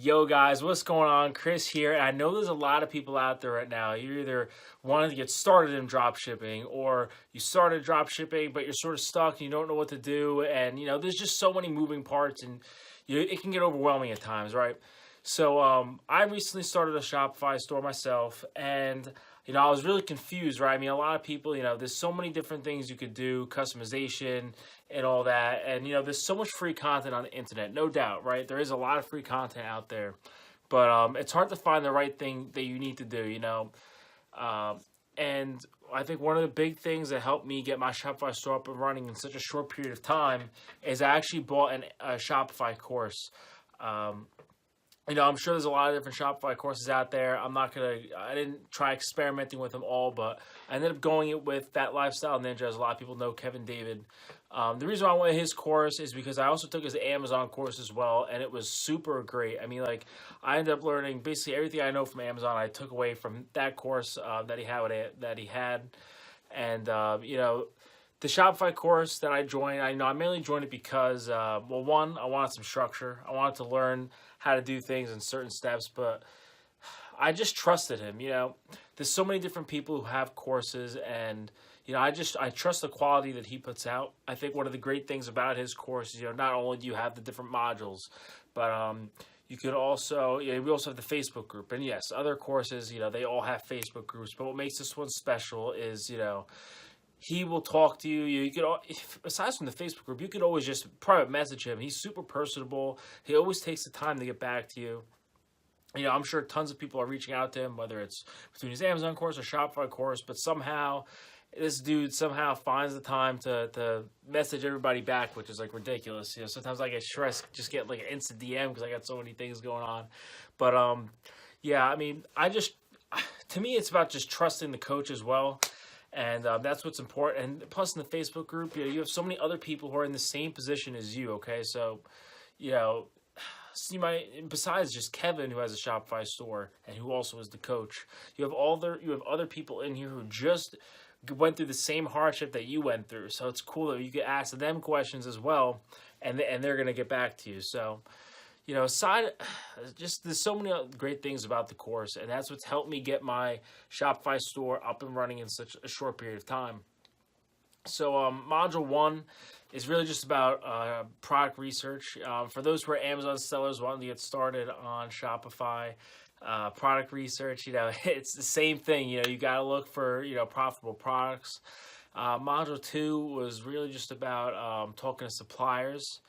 Yo guys, what's going on? Chris here, and I know there's a lot of people out there right now. You're either wanting to get started in dropshipping, or you started dropshipping, but you're sort of stuck and you don't know what to do. And there's just so many moving parts, and it can get overwhelming at times, right? So I recently started a Shopify store myself, and I was really confused, right? I mean, a lot of people, there's so many different things you could do, customization and all that. And, there's so much free content on the internet, no doubt, right? There is a lot of free content out there, but it's hard to find the right thing that you need to do, And I think one of the big things that helped me get my Shopify store up and running in such a short period of time is I actually bought a Shopify course. I'm sure there's a lot of different Shopify courses out there. I didn't try experimenting with them all, but I ended up going it with That Lifestyle Ninja, as a lot of people know Kevin David. The reason why I went his course is because I also took his Amazon course as well, and it was super great. I mean, I ended up learning basically everything I know from Amazon. I took away from that course that he had, and the Shopify course that I joined, I mainly joined it because, one, I wanted some structure. I wanted to learn how to do things in certain steps, but I just trusted him. There's so many different people who have courses, and I trust the quality that he puts out. I think one of the great things about his course is, not only do you have the different modules, but you could also, we also have the Facebook group. And yes, other courses, they all have Facebook groups, but what makes this one special is, he will talk to you. You could, aside from the Facebook group, you could always just private message him. He's super personable. He always takes the time to get back to you. I'm sure tons of people are reaching out to him, whether it's between his Amazon course or Shopify course, but somehow this dude finds the time to message everybody back, which is ridiculous. Sometimes I get stressed, just get an instant DM because I got so many things going on. But I mean, to me, it's about just trusting the coach as well. And that's what's important. And plus, in the Facebook group, you have so many other people who are in the same position as you. Okay, so you might, besides just Kevin, who has a Shopify store and who also is the coach, you have other people in here who just went through the same hardship that you went through. So it's cool that you can ask them questions as well, and they're gonna get back to you. So. There's so many great things about the course, and that's what's helped me get my Shopify store up and running in such a short period of time. So module 1 is really just about product research. For those who are Amazon sellers wanting to get started on Shopify, product research, it's the same thing. You got to look for, profitable products. Module 2 was really just about talking to suppliers.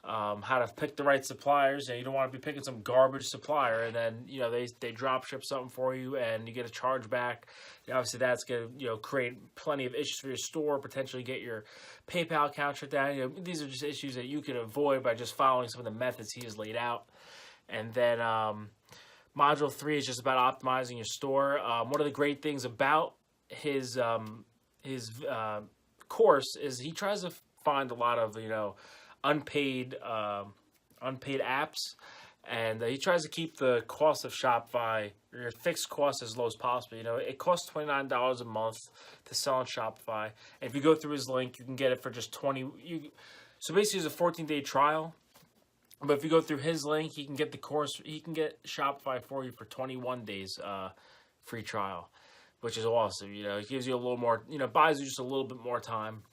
How to pick the right suppliers. You don't want to be picking some garbage supplier, and then they drop ship something for you, and you get a charge back. Obviously, that's going to create plenty of issues for your store. Potentially get your PayPal account shut down. These are just issues that you can avoid by just following some of the methods he has laid out. And then module 3 is just about optimizing your store. One of the great things about his course is he tries to find a lot of unpaid apps, and he tries to keep the cost of Shopify, or your fixed cost, as low as possible. It costs $29 a month to sell on Shopify, and if you go through his link, you can get it for just so basically it's a 14-day trial, but if you go through his link, he can get the course, he can get Shopify for you for 21 days free trial, which is awesome. It gives you a little more, buys you just a little bit more time.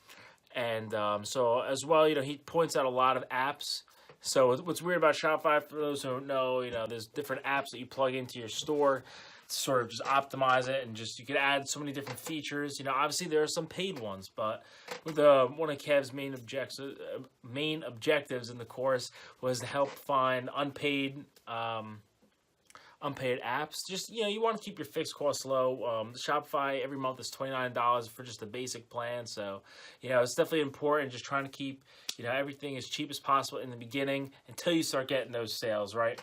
And so as well, he points out a lot of apps. So what's weird about Shopify, for those who don't know, there's different apps that you plug into your store to sort of just optimize it, and just you can add so many different features. Obviously there are some paid ones, but with one of Kev's main objectives in the course was to help find unpaid apps. Just, you want to keep your fixed costs low. Shopify every month is $29 for just the basic plan. So, it's definitely important just trying to keep, everything as cheap as possible in the beginning until you start getting those sales, right?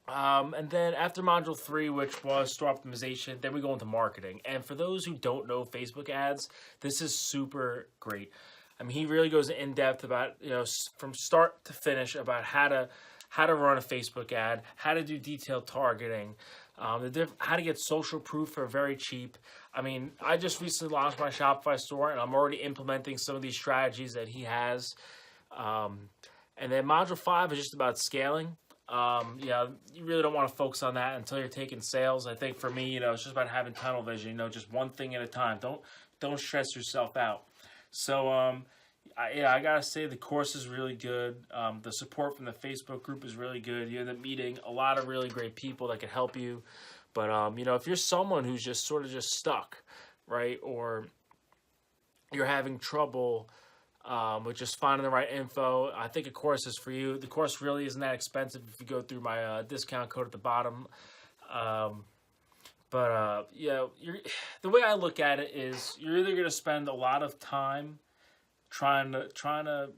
And then after module 3, which was store optimization, then we go into marketing. And for those who don't know Facebook ads, this is super great. I mean, he really goes in depth about, from start to finish, about how to run a Facebook ad, how to do detailed targeting, how to get social proof for very cheap. I mean, I just recently launched my Shopify store, and I'm already implementing some of these strategies that he has. And then module 5 is just about scaling. You really don't want to focus on that until you're taking sales. I think for me, it's just about having tunnel vision. Just one thing at a time. Don't stress yourself out. So, I gotta say the course is really good. The support from the Facebook group is really good. You end up meeting a lot of really great people that can help you. But if you're someone who's just sort of just stuck, right, or you're having trouble with just finding the right info, I think a course is for you. The course really isn't that expensive if you go through my discount code at the bottom. The way I look at it is you're either going to spend a lot of time trying to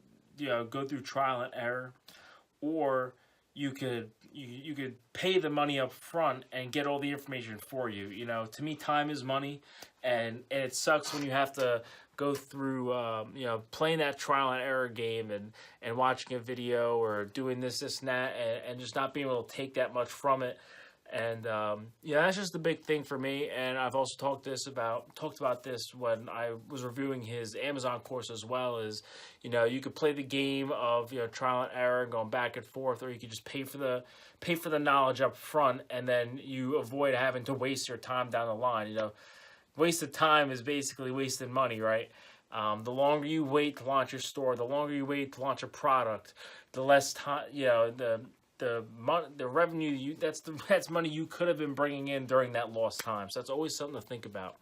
go through trial and error, or you could pay the money up front and get all the information for you. To me, time is money, and it sucks when you have to go through playing that trial and error game and watching a video or doing this and that, and just not being able to take that much from it. And that's just the big thing for me. And I've also talked about this when I was reviewing his Amazon course as well. Is you could play the game of trial and error, going back and forth, or you could just pay for the knowledge up front, and then you avoid having to waste your time down the line. Wasted time is basically wasted money, right? The longer you wait to launch your store, the longer you wait to launch a product, the less time the revenue that's money you could have been bringing in during that lost time. So that's always something to think about.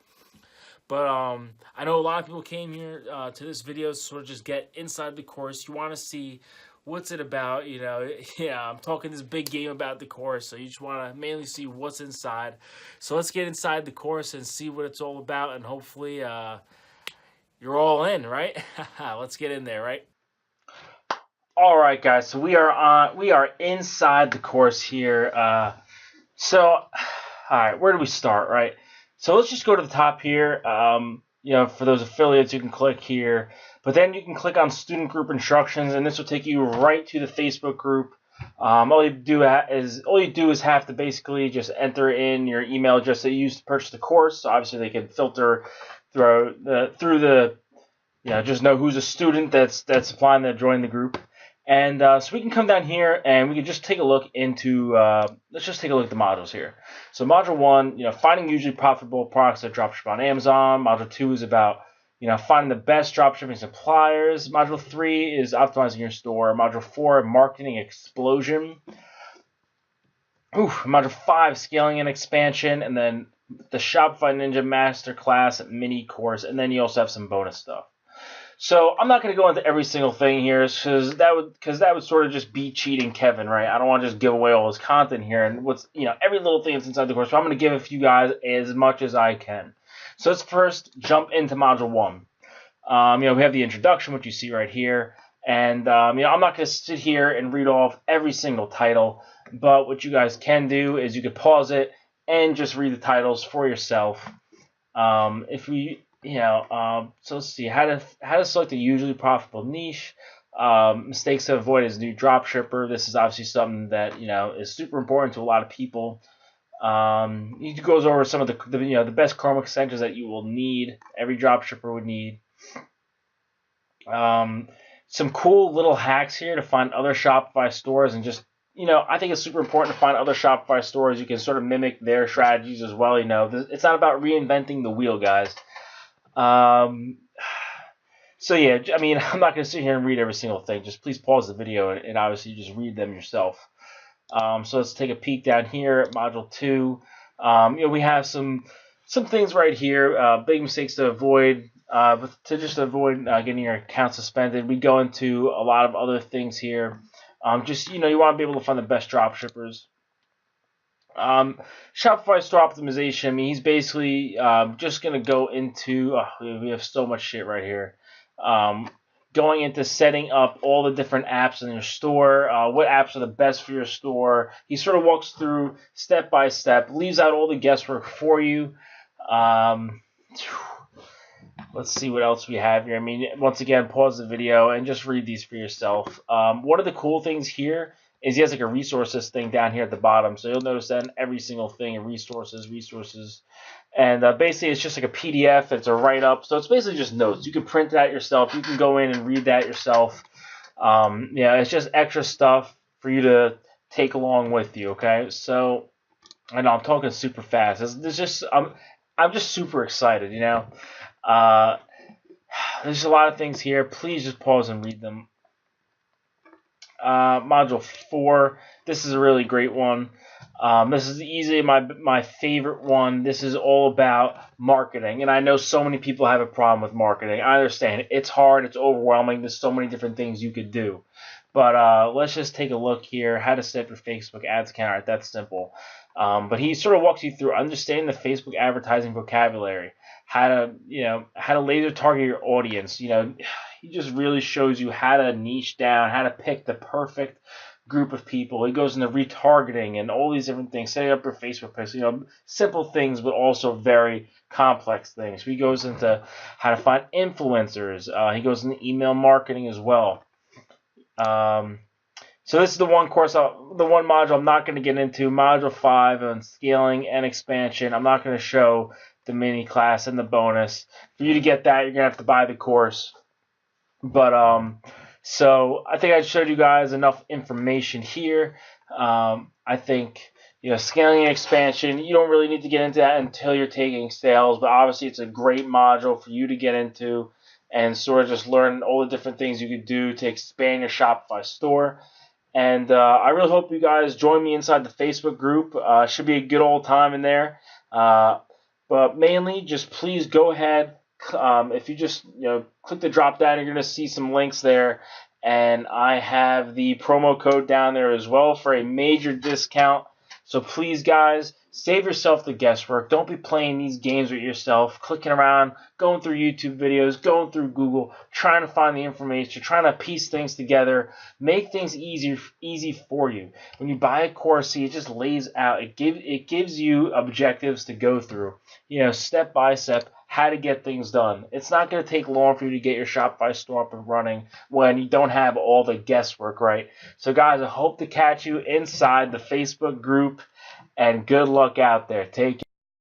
But I know a lot of people came here to this video to sort of just get inside the course. You want to see what's it about, I'm talking this big game about the course, so you just want to mainly see what's inside. So let's get inside the course and see what it's all about, and hopefully you're all in, right? Let's get in there, right? All right, guys. So we are inside the course here. All right, where do we start, right? So let's just go to the top here. For those affiliates, you can click here, but then you can click on student group instructions, and this will take you right to the Facebook group. All you do is have to basically just enter in your email address that you used to purchase the course. So obviously they can filter through the just know who's a student that's applying to join the group. And so we can come down here and we can just take a look into, let's just take a look at the modules here. So module 1, finding usually profitable products that dropship on Amazon. Module 2 is about, finding the best dropshipping suppliers. Module 3 is optimizing your store. Module 4, marketing explosion. Module 5, scaling and expansion. And then the Shopify Ninja Masterclass mini course. And then you also have some bonus stuff. So I'm not going to go into every single thing here because that would sort of just be cheating Kevin, right? I don't want to just give away all his content here and every little thing that's inside the course. So I'm going to give it to you guys as much as I can. So let's first jump into module 1. We have the introduction, which you see right here, and I'm not going to sit here and read off every single title, but what you guys can do is you could pause it and just read the titles for yourself. So let's see how to select a usually profitable niche. Mistakes to avoid as a new dropshipper. This is obviously something that is super important to a lot of people. He goes over some of the best Chrome extensions that you will need. Every dropshipper would need. Some cool little hacks here to find other Shopify stores, and just I think it's super important to find other Shopify stores. You can sort of mimic their strategies as well. It's not about reinventing the wheel, guys. So yeah, I'm not going to sit here and read every single thing. Just please pause the video and obviously just read them yourself. So let's take a peek down here at module 2. We have some things right here. Big mistakes to avoid. To avoid getting your account suspended. We go into a lot of other things here. You want to be able to find the best drop shippers. Shopify store optimization. He's basically just going to go into, we have so much shit right here. Going into setting up all the different apps in your store, what apps are the best for your store. He sort of walks through step by step, leaves out all the guesswork for you. Let's see what else we have here. Once again, pause the video and just read these for yourself. One of the cool things here is he has like a resources thing down here at the bottom. So you'll notice that in every single thing, in resources. And basically it's just like a PDF. It's a write-up. So it's basically just notes. You can print it out yourself. You can go in and read that yourself. It's just extra stuff for you to take along with you. Okay, so I know I'm talking super fast. There's just I'm just super excited. Uh, there's a lot of things here. Please just pause and read them. Module 4. This is a really great one. This is easily my favorite one. This is all about marketing, and I know so many people have a problem with marketing. I understand it's hard, it's overwhelming. There's so many different things you could do, but let's just take a look here. How to set up your Facebook ads account. Right, that's simple. But he sort of walks you through understanding the Facebook advertising vocabulary, how to laser target your audience. He just really shows you how to niche down, how to pick the perfect group of people. He goes into retargeting and all these different things, setting up your Facebook page. Simple things, but also very complex things. He goes into how to find influencers. He goes into email marketing as well. So this is the one module I'm not going to get into. Module 5 on scaling and expansion. I'm not going to show the mini class and the bonus. For you to get that, you're going to have to buy the course. But so I think I showed you guys enough information here. I think scaling and expansion, you don't really need to get into that until you're taking sales, but obviously it's a great module for you to get into and sort of just learn all the different things you could do to expand your Shopify store. And I really hope you guys join me inside the Facebook group. Should be a good old time in there. But mainly, just please go ahead. If you just click the drop down, you're going to see some links there. And I have the promo code down there as well for a major discount. So please, guys, save yourself the guesswork. Don't be playing these games with yourself, clicking around, going through YouTube videos, going through Google, trying to find the information, trying to piece things together, make things easy for you. When you buy a course, it just lays out. It gives you objectives to go through, step by step, how to get things done. It's not going to take long for you to get your Shopify store up and running when you don't have all the guesswork, right? So, guys, I hope to catch you inside the Facebook group, and good luck out there. Take care.